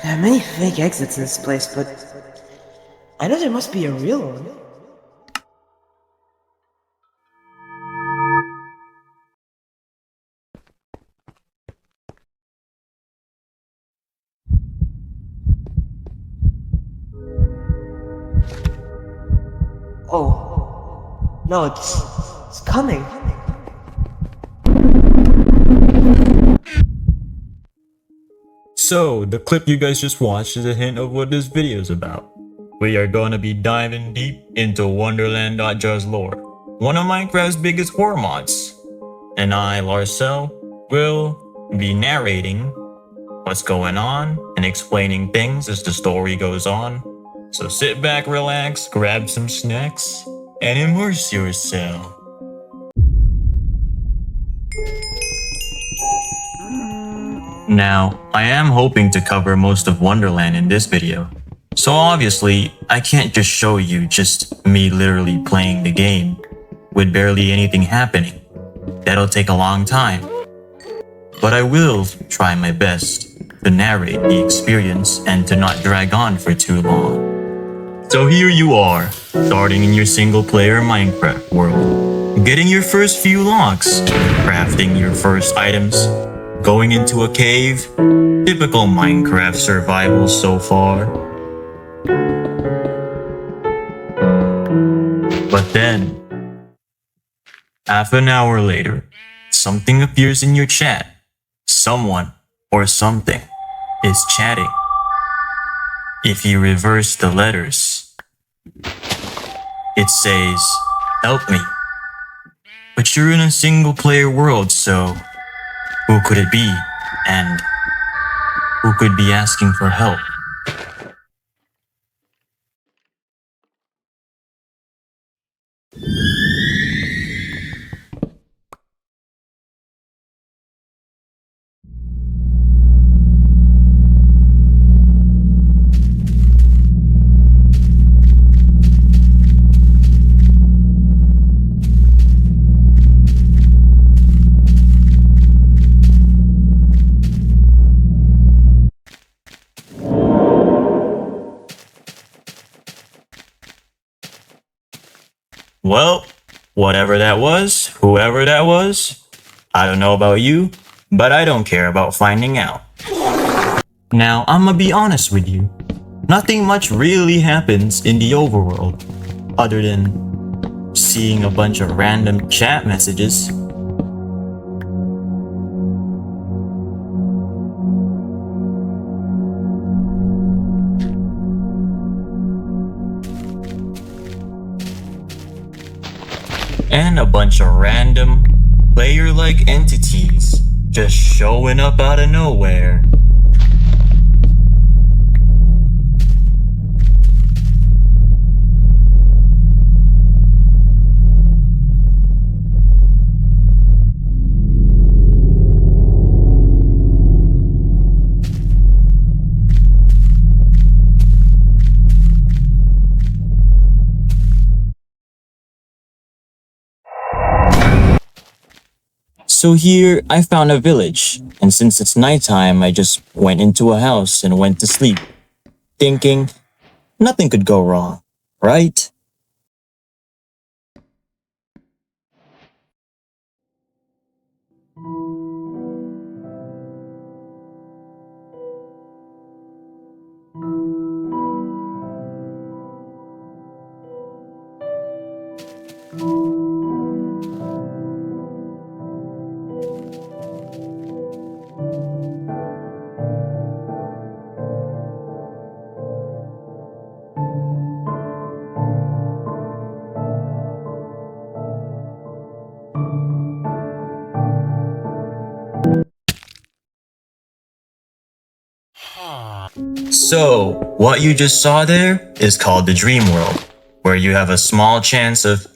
There are many fake exits in this place, but I know there must be a real one. Oh, no, it's coming. So, the clip you guys just watched is a hint of what this video is about. We are gonna be diving deep into Wonderland.jar's lore, one of Minecraft's biggest horror mods. And I, Larsel, will be narrating what's going on and explaining things as the story goes on. So sit back, relax, grab some snacks, and immerse yourself. Now, I am hoping to cover most of Wonderland in this video, so obviously, I can't just show you just me literally playing the game with barely anything happening. That'll take a long time. But I will try my best to narrate the experience and to not drag on for too long. So here you are, starting in your single player Minecraft world, getting your first few logs, crafting your first items, going into a cave, typical Minecraft survival so far. But then, half an hour later, something appears in your chat. Someone or something is chatting. If you reverse the letters, it says, "Help me." But you're in a single player world, so who could it be? And who could be asking for help? Well, whatever that was, whoever that was, I don't know about you, but I don't care about finding out. Now, I'ma be honest with you. Nothing much really happens in the overworld, other than seeing a bunch of random chat messages. And a bunch of random, player-like entities just showing up out of nowhere. So here, I found a village, and since it's nighttime, I just went into a house and went to sleep, thinking nothing could go wrong, right? So, what you just saw there is called the dream world, where you have a small chance of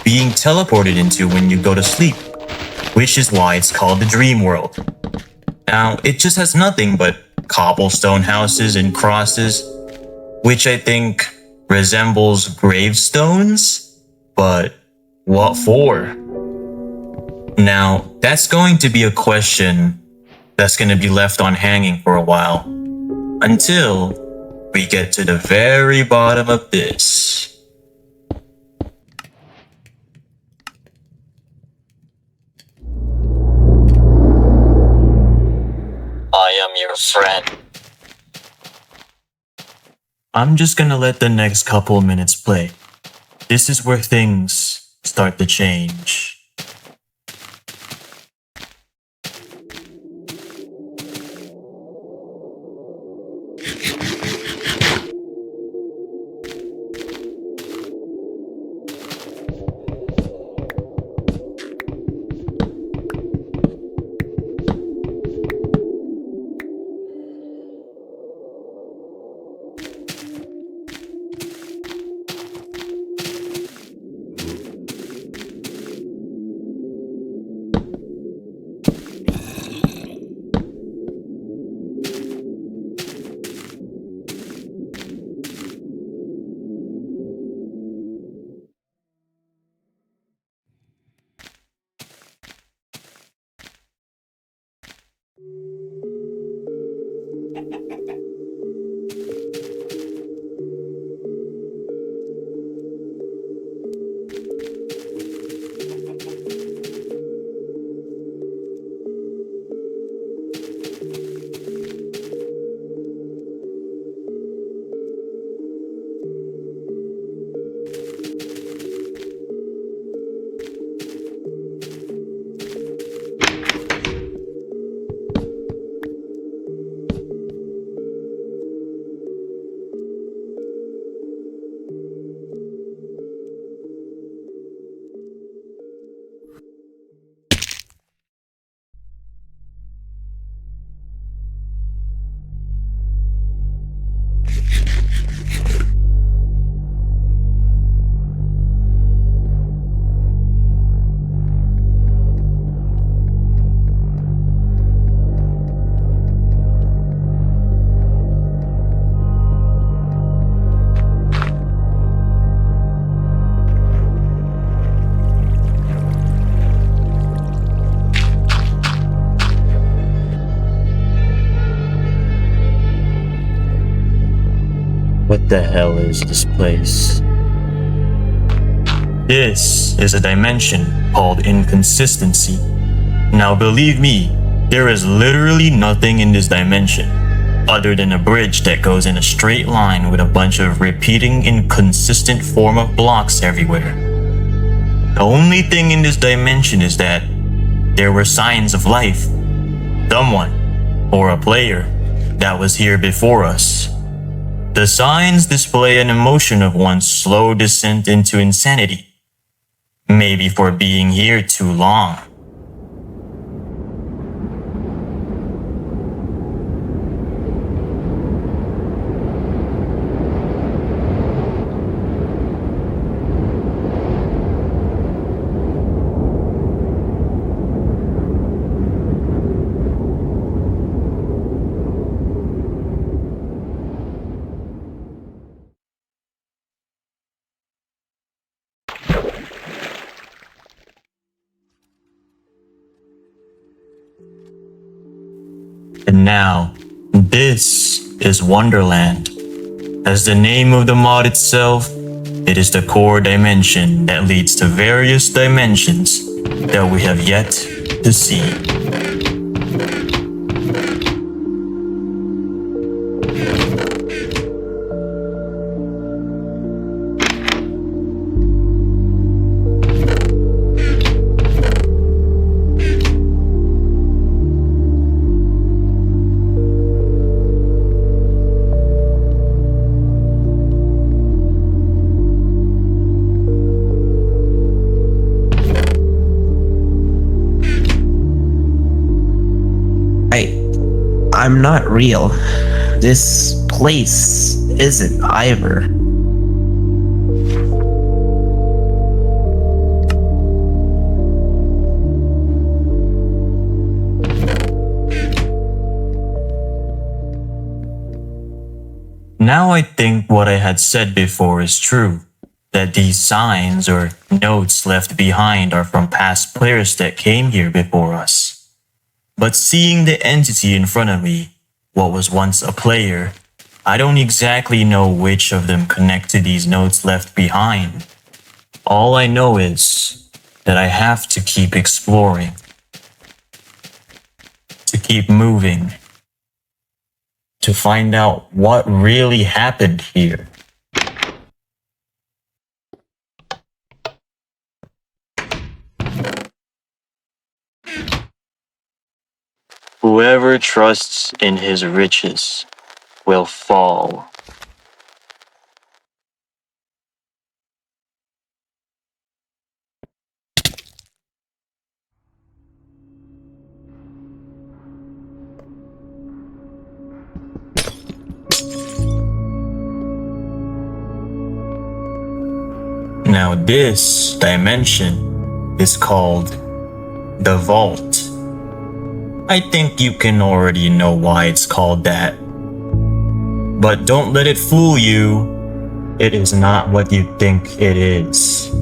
being teleported into when you go to sleep, which is why it's called the dream world. Now, it just has nothing but cobblestone houses and crosses, which I think resembles gravestones, but what for? Now, that's going to be a question that's going to be left on hanging for a while, Until we get to the very bottom of this. I am your friend. I'm just gonna let the next couple minutes play. This is where things start to change. What the hell is this place? This is a dimension called inconsistency. Now believe me, there is literally nothing in this dimension other than a bridge that goes in a straight line with a bunch of repeating inconsistent form of blocks everywhere. The only thing in this dimension is that there were signs of life. Someone, or a player, that was here before us. The signs display an emotion of one's slow descent into insanity. Maybe for being here too long. And now, this is Wonderland. As the name of the mod itself, it is the core dimension that leads to various dimensions that we have yet to see. I'm not real. This place isn't either. Now I think what I had said before is true, that these signs or notes left behind are from past players that came here before us. But seeing the entity in front of me what was once a player, I don't exactly know which of them connect to these notes left behind. All I know is that I have to keep exploring, to keep moving, to find out what really happened here. Whoever trusts in his riches will fall. Now this dimension is called the Vault. I think you can already know why it's called that. But don't let it fool you. It is not what you think it is.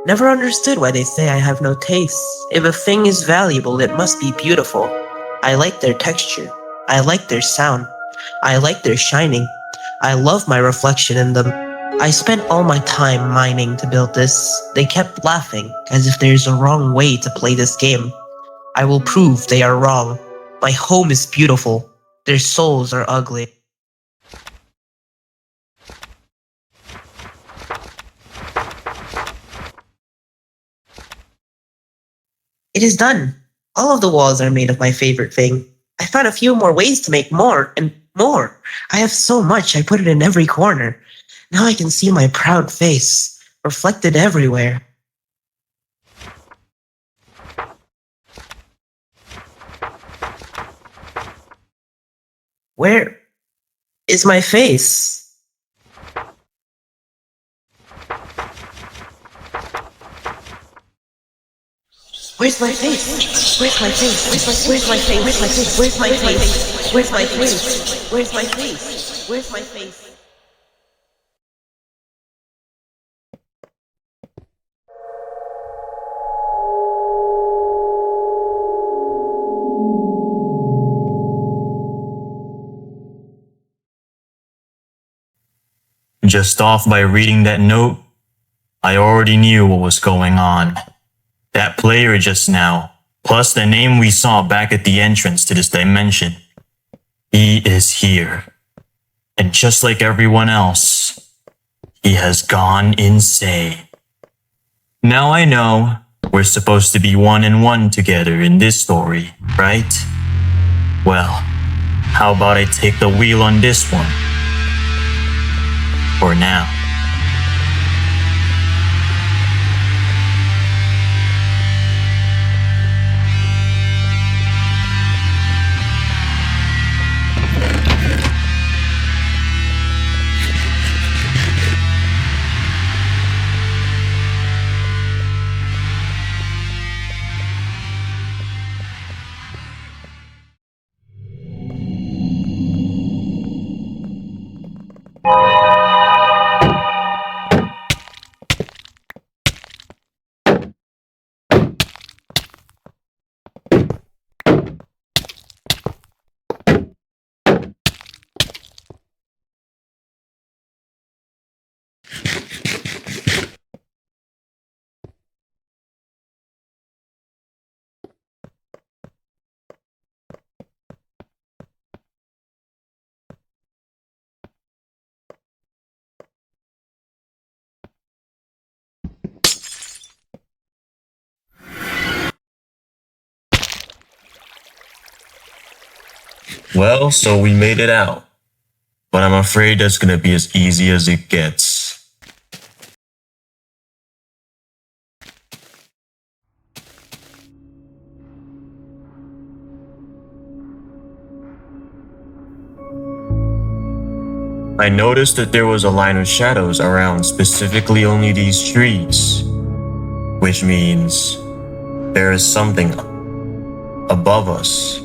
Never understood why they say I have no taste. If a thing is valuable, it must be beautiful. I like their texture. I like their sound. I like their shining. I love my reflection in them. I spent all my time mining to build this. They kept laughing, as if there's a wrong way to play this game. I will prove they are wrong. My home is beautiful. Their souls are ugly. It is done. All of the walls are made of my favorite thing. I found a few more ways to make more and more. I have so much, I put it in every corner. Now I can see my proud face, reflected everywhere. Where is my face? Where's my face? Where's my face? Where's my face? Where's my face? Where's my face? Where's my face? Where's my face? Where's my face? Just off by reading that note, I already knew what was going on. That player just now, plus the name we saw back at the entrance to this dimension, he is here. And just like everyone else, he has gone insane. Now I know we're supposed to be 1-1 together in this story, right? Well, how about I take the wheel on this one? For now. Well, so we made it out. But I'm afraid that's gonna be as easy as it gets. I noticed that there was a line of shadows around specifically only these trees, which means there is something above us.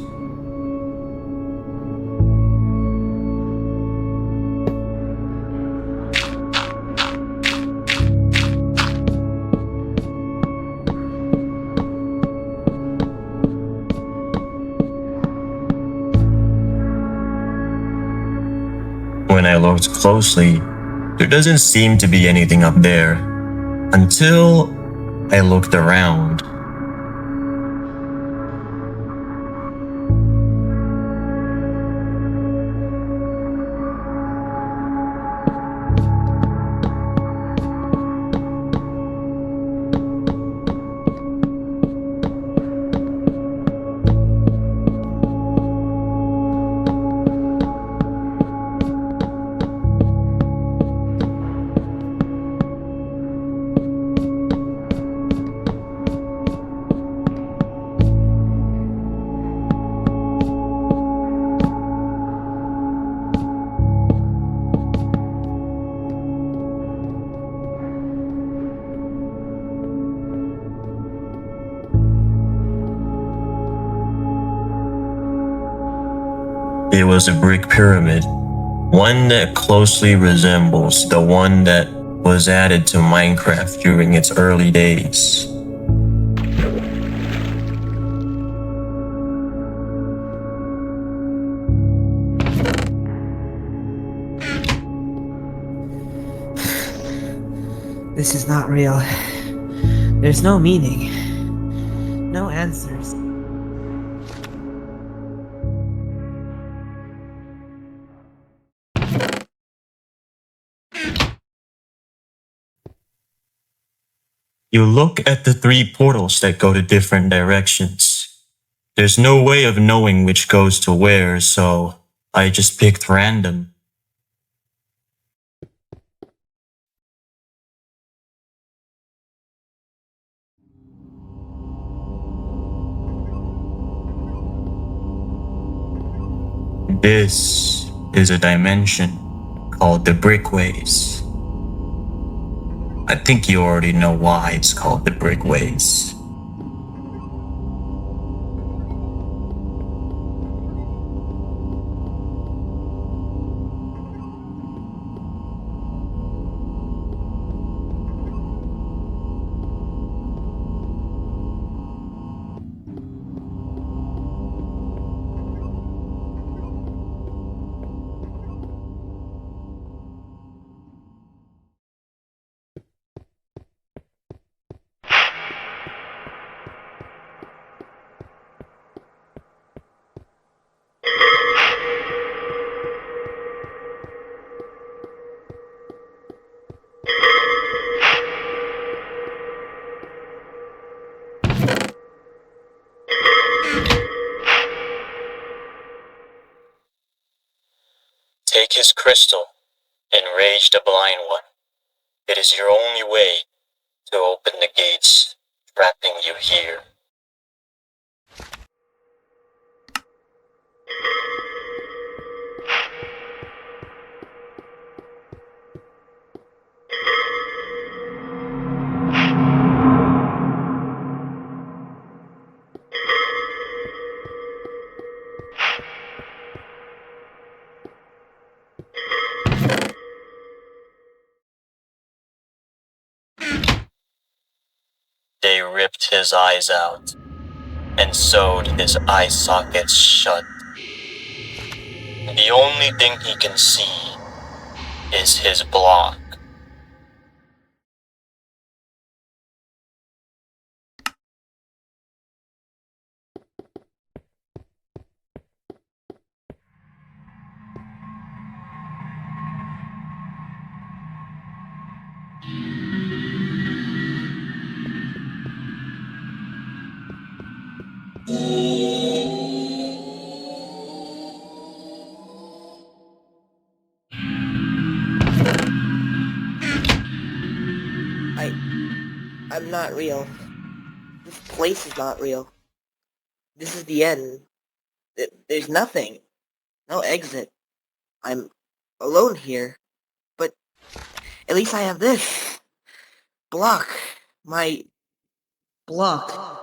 When I looked closely, there doesn't seem to be anything up there until I looked around. It was a brick pyramid, one that closely resembles the one that was added to Minecraft during its early days. This is not real. There's no meaning. No answers. You look at the 3 portals that go to different directions. There's no way of knowing which goes to where, so I just picked random. This is a dimension called the Brickways. I think you already know why it's called the Brickways. Take his crystal, enrage the blind one. It is your only way to open the gates, trapping you here. They ripped his eyes out and sewed his eye sockets shut. The only thing he can see is his block. I'm not real. This place is not real. This is the end. There's nothing. No exit. I'm alone here. But at least I have this. Block. My block.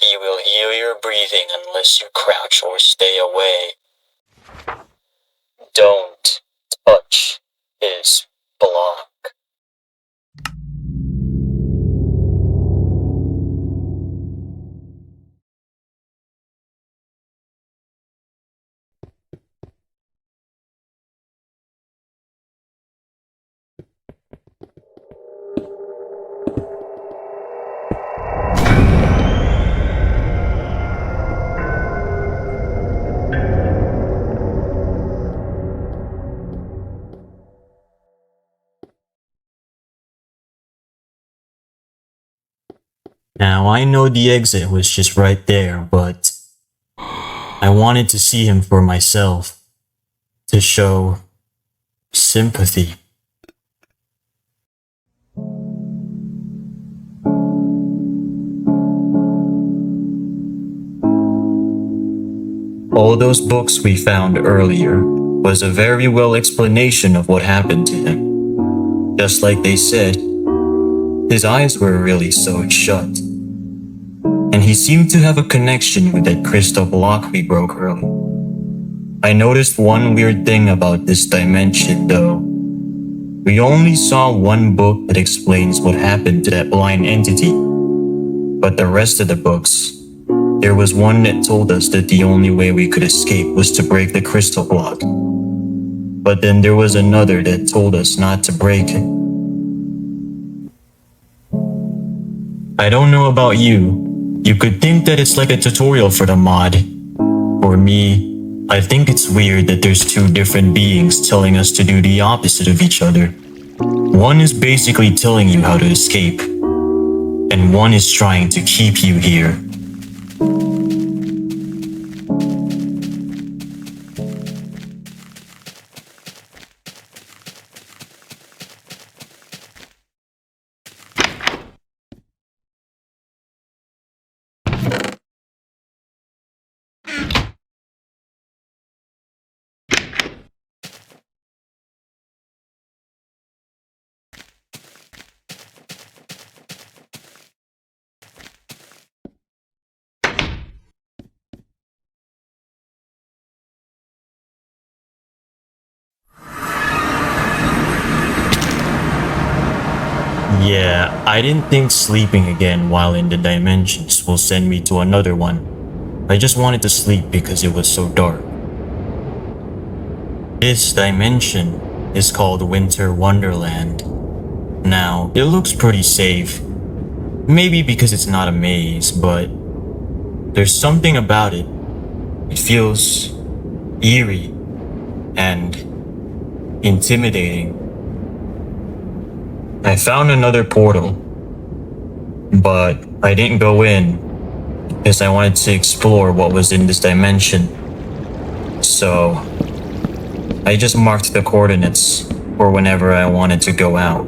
He will hear your breathing unless you crouch or stay away. Don't touch his block. Now, I know the exit was just right there, but I wanted to see him for myself, to show sympathy. All those books we found earlier was a very well explanation of what happened to him. Just like they said, his eyes were really sewed shut. And he seemed to have a connection with that crystal block we broke earlier. I noticed one weird thing about this dimension though. We only saw one book that explains what happened to that blind entity. But the rest of the books, there was one that told us that the only way we could escape was to break the crystal block. But then there was another that told us not to break it. I don't know about you. You could think that it's like a tutorial for the mod. For me, I think it's weird that there's two different beings telling us to do the opposite of each other. One is basically telling you how to escape, and one is trying to keep you here. Yeah, I didn't think sleeping again while in the dimensions will send me to another one. I just wanted to sleep because it was so dark. This dimension is called Winter Wonderland. Now, it looks pretty safe. Maybe because it's not a maze, but there's something about it. It feels eerie and intimidating. I found another portal, but I didn't go in because I wanted to explore what was in this dimension. So I just marked the coordinates for whenever I wanted to go out.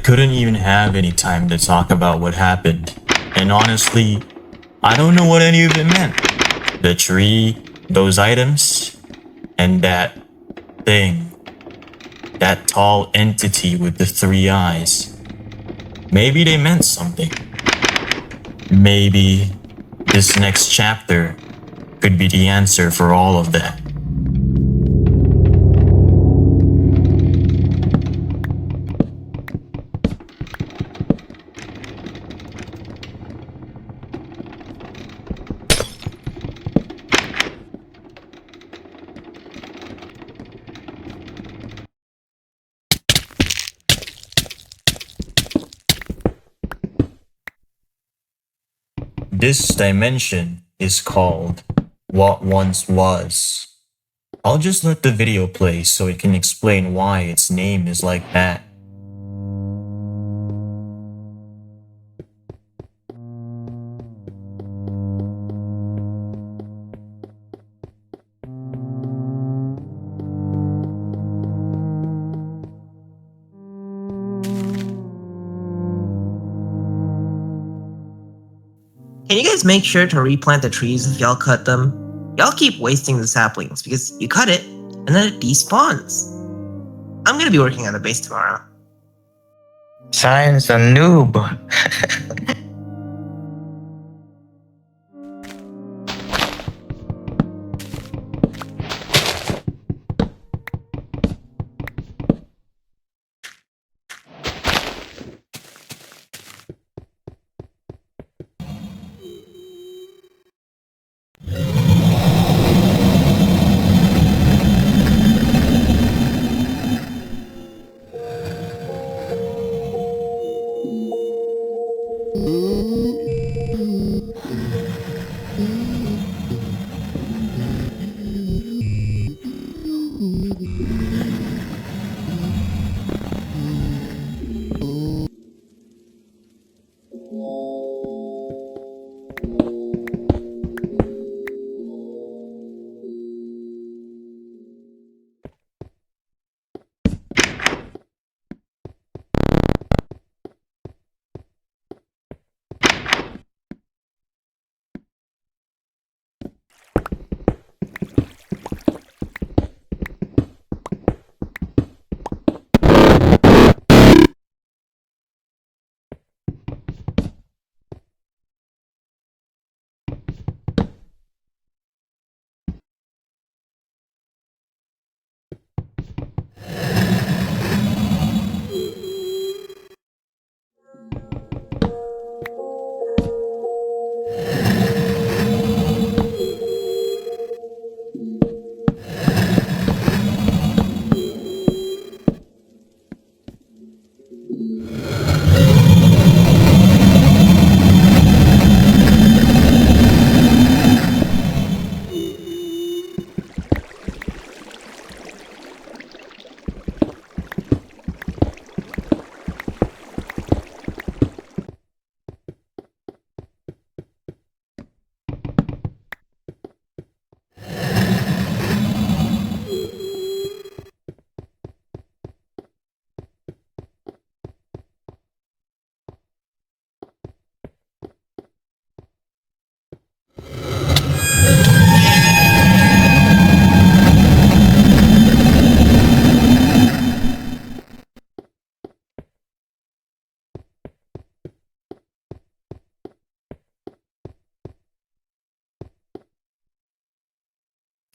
couldn't even have any time to talk about what happened. And honestly, I don't know what any of it meant. The tree, those items, and that thing. That tall entity with the 3 eyes. Maybe they meant something. Maybe this next chapter could be the answer for all of that. This dimension is called What Once Was. I'll just let the video play so it can explain why its name is like that. Can you guys make sure to replant the trees if y'all cut them? Y'all keep wasting the saplings because you cut it and then it despawns. I'm gonna be working on the base tomorrow. Science a noob.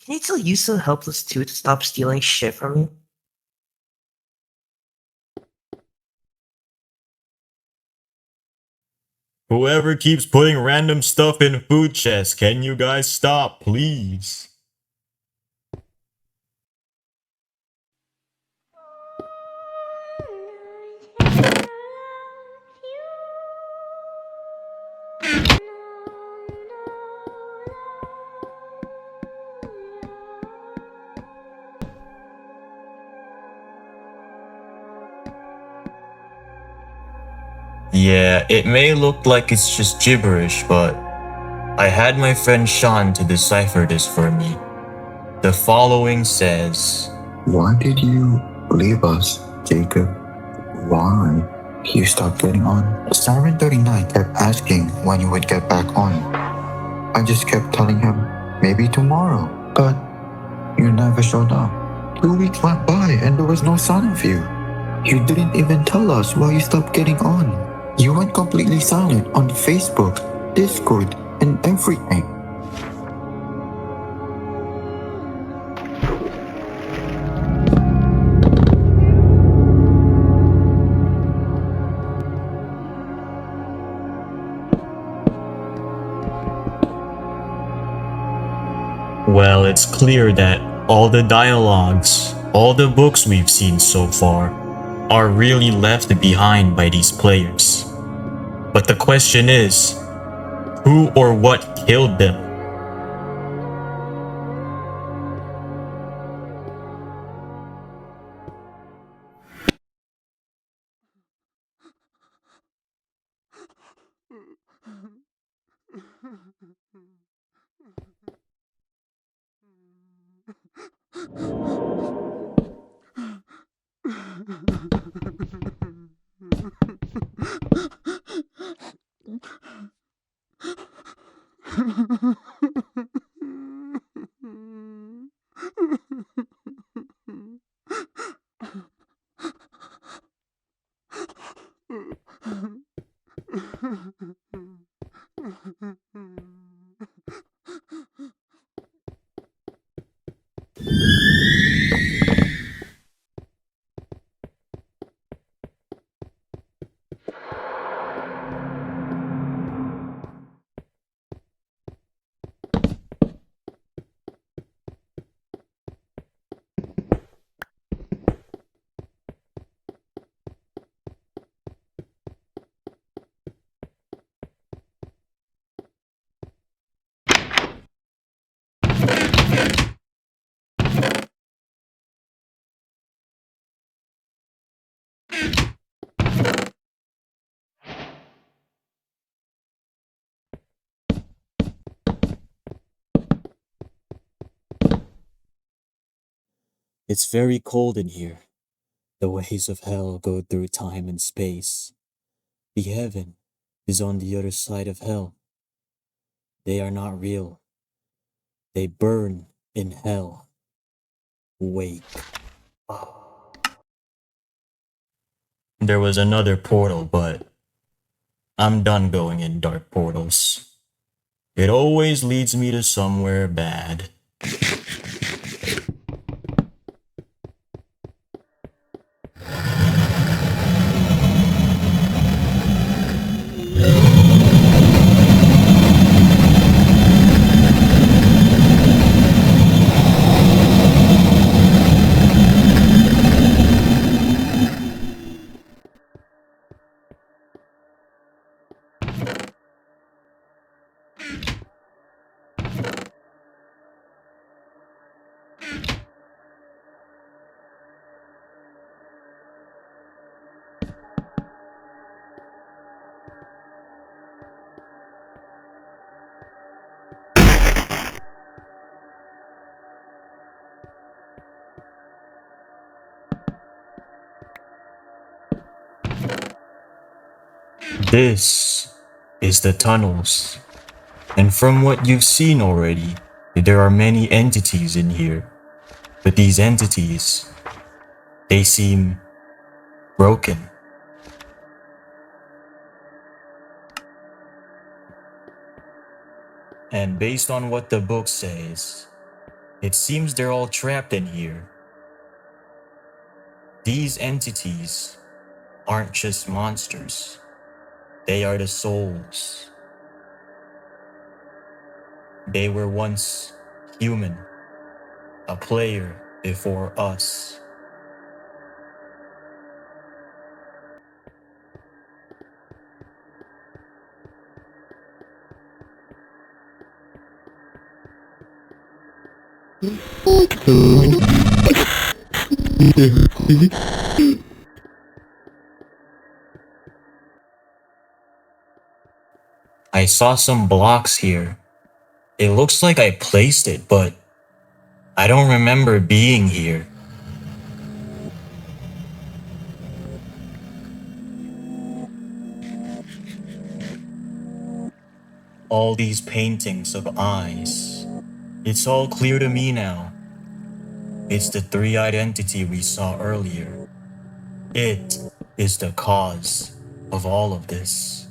Can you tell you so helpless too to stop stealing shit from me? Whoever keeps putting random stuff in food chests, can you guys stop, please? Yeah, it may look like it's just gibberish, but I had my friend Sean to decipher this for me. The following says, Why did you leave us, Jacob? Why? You stopped getting on. Siren 39 kept asking when you would get back on. I just kept telling him, maybe tomorrow. But you never showed up. 2 weeks went by and there was no sign of you. You didn't even tell us why you stopped getting on. You went completely silent on Facebook, Discord, and everything. Well, it's clear that all the dialogues, all the books we've seen so far, are really left behind by these players. But the question is, who or what killed them? It's very cold in here. The ways of hell go through time and space. The heaven is on the other side of hell. They are not real. They burn in hell. Wake up. There was another portal, but I'm done going in dark portals. It always leads me to somewhere bad. This is the tunnels. And from what you've seen already, there are many entities in here. But these entities, they seem broken. And based on what the book says, it seems they're all trapped in here. These entities aren't just monsters. They are the souls. They were once human, a player before us. I saw some blocks here. It looks like I placed it, but I don't remember being here. all these paintings of eyes. It's all clear to me now. It's the three-eyed entity we saw earlier. It is the cause of all of this.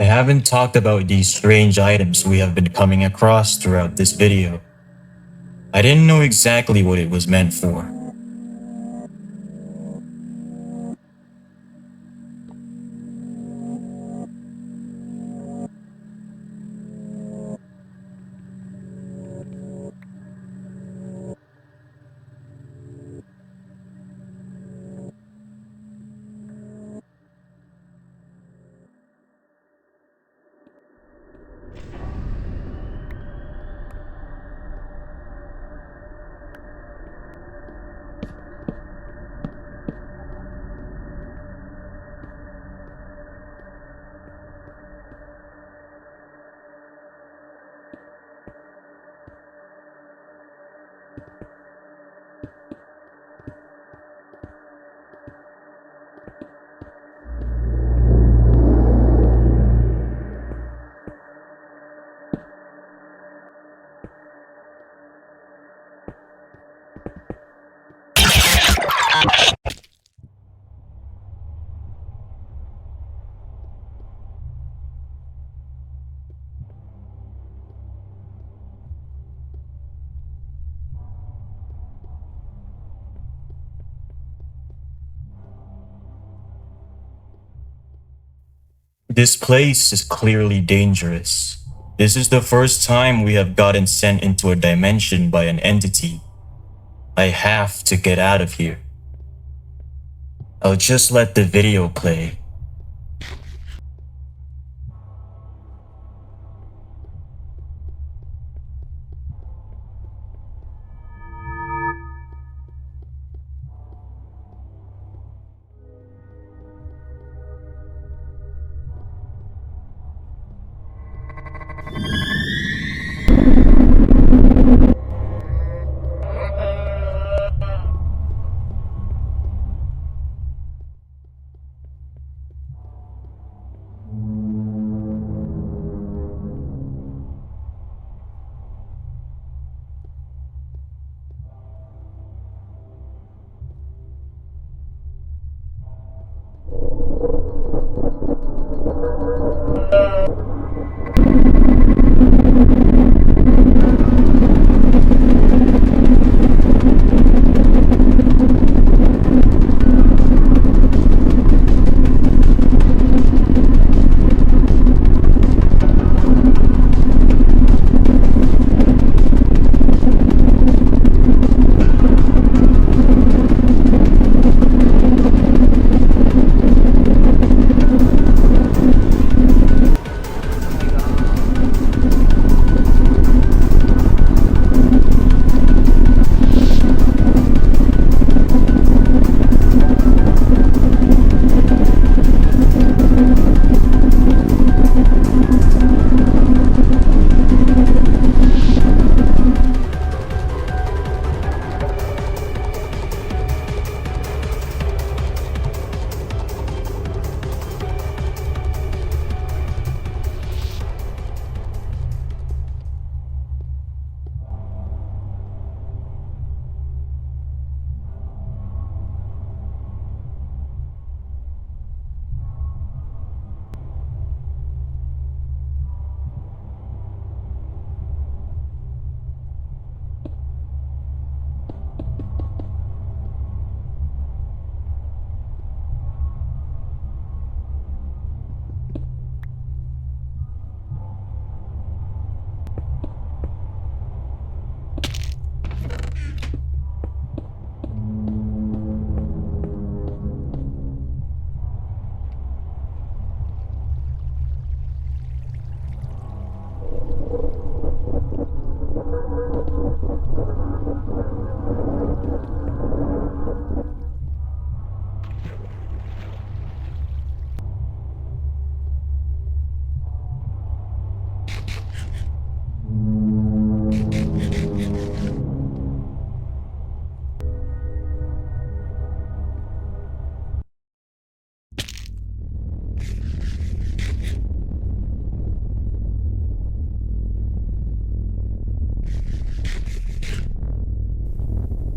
I haven't talked about these strange items we have been coming across throughout this video. I didn't know exactly what it was meant for. This place is clearly dangerous. This is the first time we have gotten sent into a dimension by an entity. I have to get out of here. I'll just let the video play.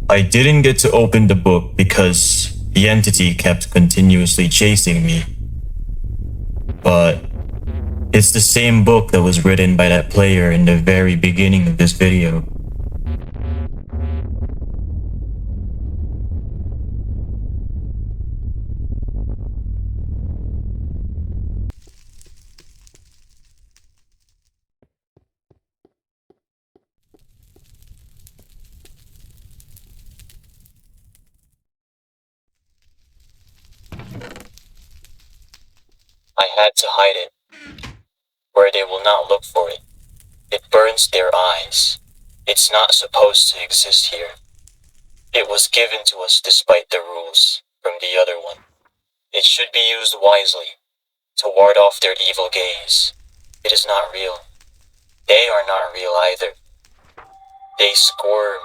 I didn't get to open the book because the entity kept continuously chasing me. But it's the same book that was written by that player in the very beginning of this video. I had to hide it, where they will not look for it. It burns their eyes. It's not supposed to exist here. It was given to us despite the rules from the other one. It should be used wisely, to ward off their evil gaze. It is not real. They are not real either. They squirm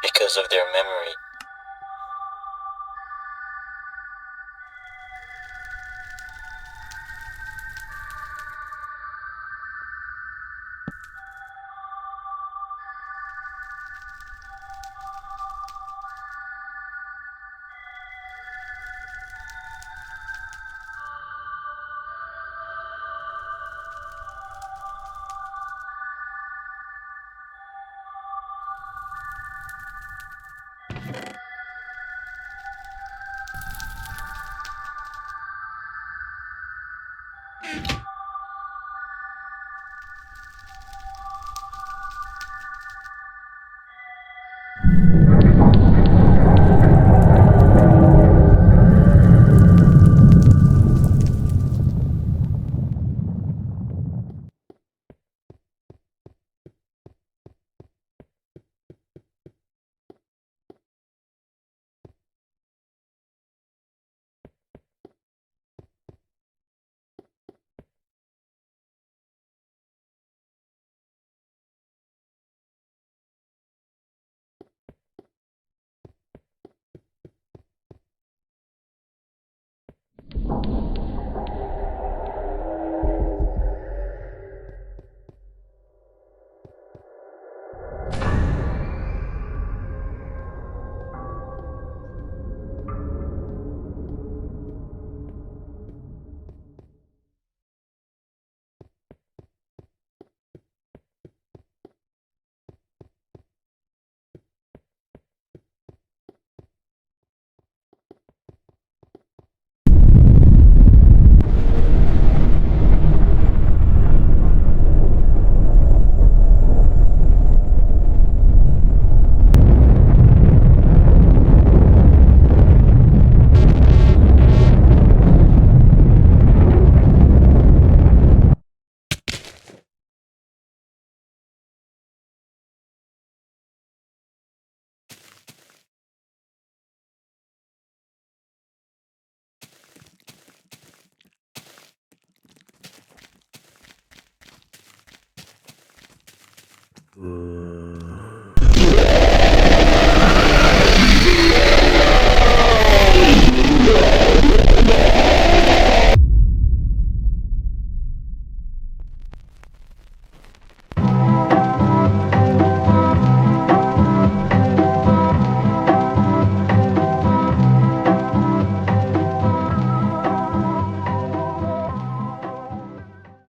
because of their memory.